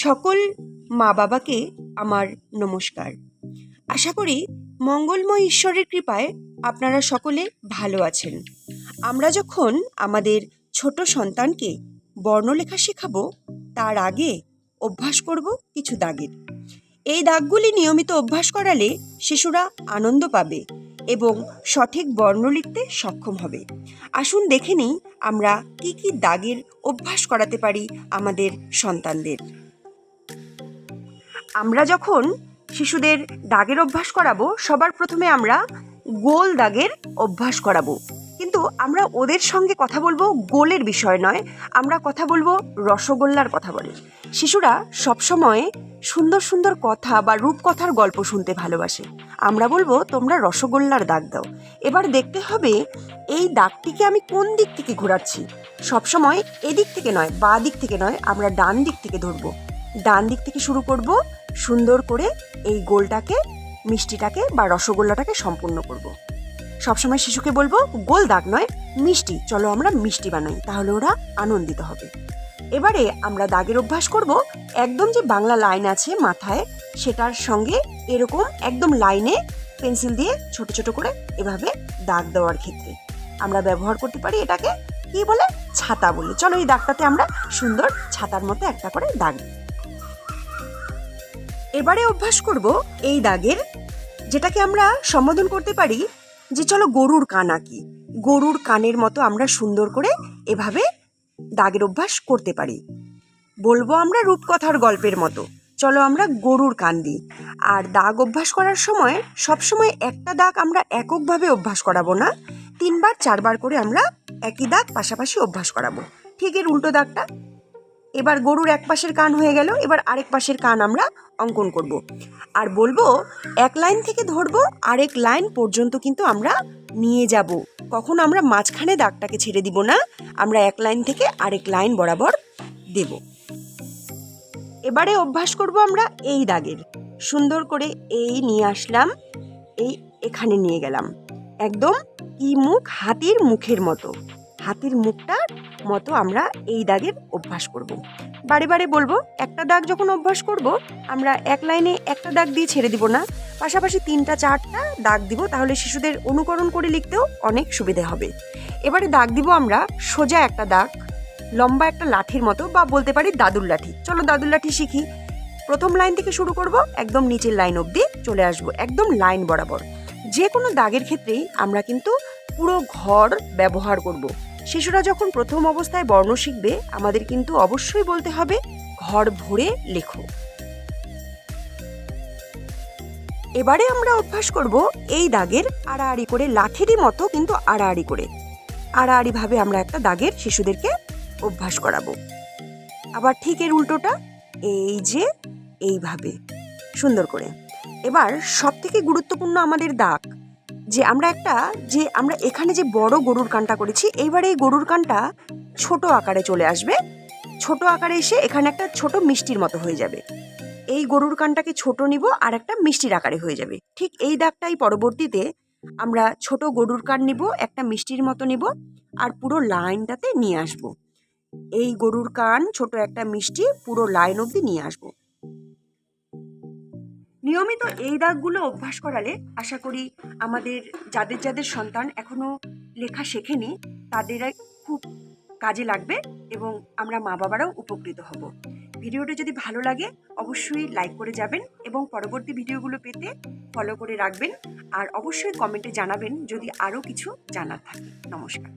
সকল মা বাবাকে আমার নমস্কার। আশা করি মঙ্গলময় ঈশ্বরের কৃপায় আপনারা সকলে ভালো আছেন। আমরা যখন আমাদের ছোট সন্তানকে বর্ণলেখা শেখাবো, তার আগে অভ্যাস করব কিছু দাগের। এই দাগগুলি নিয়মিত অভ্যাস করালে শিশুরা আনন্দ পাবে এবং সঠিক বর্ণ লিখতে সক্ষম হবে। আসুন দেখে নিই আমরা কি কি দাগের অভ্যাস করাতে পারি আমাদের সন্তানদের। আমরা যখন শিশুদের দাগের অভ্যাস করাবো, সবার প্রথমে আমরা গোল দাগের অভ্যাস করাবো। কিন্তু আমরা ওদের সঙ্গে কথা বলবো গোলের বিষয় নয়, আমরা কথা বলবো রসগোল্লার কথা বলে। শিশুরা সবসময় সুন্দর সুন্দর কথা বা রূপকথার গল্প শুনতে ভালোবাসে। আমরা বলবো তোমরা রসগোল্লার দাগ দাও। এবার দেখতে হবে এই দাগটিকে আমি কোন দিক থেকে ঘোরাচ্ছি। সবসময় এদিক থেকে নয়, বাঁ দিক থেকে নয়, আমরা ডান দিক থেকে ধরবো। ডান দিক থেকে শুরু করব, সুন্দর করে এই গোলটাকে, মিষ্টিটাকে বা রসগোল্লাটাকে সম্পূর্ণ করব। সবসময় শিশুকে বলবো গোল দাগ নয়, মিষ্টি, চলো আমরা মিষ্টি বানাই, তাহলে ওরা আনন্দিত হবে। এবারে আমরা দাগের অভ্যাস করব একদম যে বাংলা লাইন আছে মাথায়, সেটার সঙ্গে এরকম একদম লাইনে পেন্সিল দিয়ে ছোট ছোট করে এভাবে দাগ দেওয়ার ক্ষেত্রে আমরা ব্যবহার করতে পারি এটাকে কি বলে, ছাতা বলে। চলো এই দাগটাতে আমরা সুন্দর ছাতার মতো একটা করে দাগ। এবারে অভ্যাস করব এই দাগের, যেটাকে আমরা সম্বোধন করতে পারি যে চলো গরুর কান আঁকি। গরুর কানের মতো আমরা সুন্দর করে এভাবে দাগের অভ্যাস করতে পারি। বলবো আমরা রূপকথার গল্পের মতো, চলো আমরা গরুর কান দিই। আর দাগ অভ্যাস করার সময় সবসময় একটা দাগ আমরা এককভাবে অভ্যাস করাবো না, 3-4 করে আমরা একই দাগ পাশাপাশি অভ্যাস করাবো। ঠিক এর উল্টো দাগটা। এবার গরুর এক পাশের কান হয়ে গেল, এবার আরেক পাশের কান আমরা অঙ্কন করব। আর বলবো এক লাইন থেকে ধরবো, আরেক লাইন পর্যন্ত কিন্তু আমরা নিয়ে যাব। কখন আমরা মাঝখানে দাগটাকে ছেড়ে দিব না, আমরা এক লাইন থেকে আরেক লাইন বরাবর দেব। এবারে অভ্যাস করব আমরা এই দাগের, সুন্দর করে এই নিয়ে আসলাম, এই এখানে নিয়ে গেলাম, একদম কি মুখ, হাতির মুখের মতো, হাতির মুখটার মতো আমরা এই দাগের অভ্যাস করব। বারে বারে বলবো একটা দাগ যখন অভ্যাস করব, আমরা এক লাইনে একটা দাগ দিয়ে ছেড়ে দিব না, পাশাপাশি 3-4টা দাগ দিব, তাহলে শিশুদের অনুকরণ করে লিখতেও অনেক সুবিধা হবে। এবারে দাগ দিব আমরা সোজা একটা দাগ, লম্বা একটা লাঠির মতো, বা বলতে পারি দাদুর লাঠি। চলো দাদুর লাঠি শিখি। প্রথম লাইন থেকে শুরু করব, একদম নিচের লাইন অবধি চলে আসবো, একদম লাইন বরাবর। যে কোনো দাগের ক্ষেত্রেই আমরা কিন্তু পুরো ঘর ব্যবহার করব। শিশুরা যখন প্রথম অবস্থায় বর্ণ শিখবে, আমাদের কিন্তু অবশ্যই বলতে হবে ঘর ভরে লেখো। এবারে আমরা অভ্যাস করব এই দাগের আড়াআড়ি করে, লাঠিরই মতো কিন্তু আড়াআড়ি করে, আড়াআড়ি ভাবে আমরা একটা দাগের শিশুদেরকে অভ্যাস করাবো। আবার ঠিক এর উল্টোটা, এই যে এইভাবে সুন্দর করে। এবার সব থেকে গুরুত্বপূর্ণ আমাদের দাগ, যে আমরা এখানে যে বড় গরুর কানটা করেছি, এইবারে এই গরুর কানটা ছোট আকারে চলে আসবে। ছোট আকারে এসে এখানে একটা ছোট মিষ্টির মতো হয়ে যাবে। এই গরুর কানটাকে ছোট নিব আর একটা মিষ্টির আকারে হয়ে যাবে। ঠিক এই দাগটাই পরবর্তীতে আমরা ছোট গরুর কান নিব, একটা মিষ্টির মতো নিব, আর পুরো লাইনটাতে নিয়ে আসব। এই গরুর কান, ছোট একটা মিষ্টি, পুরো লাইন অবধি নিয়ে আসব। নিয়মিত এই দাগগুলো অভ্যাস করালে আশা করি আমাদের যাদের যাদের সন্তান এখনো লেখা শেখেনি, তাদের খুব কাজে লাগবে এবং আমরা মা বাবারাও উপকৃত হব। ভিডিওটা যদি ভালো লাগে অবশ্যই লাইক করে যাবেন এবং পরবর্তী ভিডিওগুলো পেতে ফলো করে রাখবেন। আর অবশ্যই কমেন্টে জানাবেন যদি আরও কিছু জানার থাকে। নমস্কার।